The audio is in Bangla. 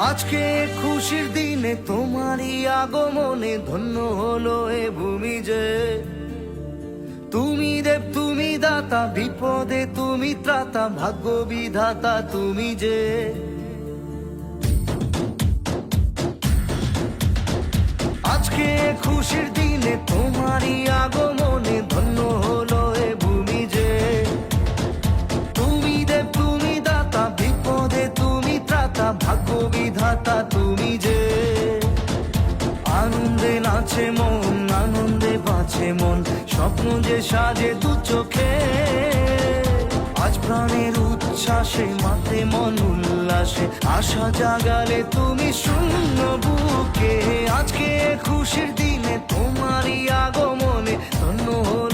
আজকে খুশির দিনে তোমারই আগমনে ধন্য হলো এ ভূমি যে। তুমি দেব তুমি দাতা, বিপদে তুমি ত্রাতা, ভাগ্য বিধাতা তুমি যে। আজকে খুশির দিনে তোমারই আগমনে ধন্য হলো এ ভূমি যে। তুমি দেব তুমি দাতা, বিপদে তুমি ত্রাতা, ভাগ্য বিধাতা তুমি যে। আনন্দে নাচে মন, আনন্দে বাঁচে মন, স্বপ্ন যে সাজে দু চোখে। আজ প্রাণের উচ্ছ্বাসে মাতে মন উল্লাসে, আশা জাগালে তুমি শূন্য বুকে। আজকে খুশির দিনে তোমারই আগমনে ধন্য হলো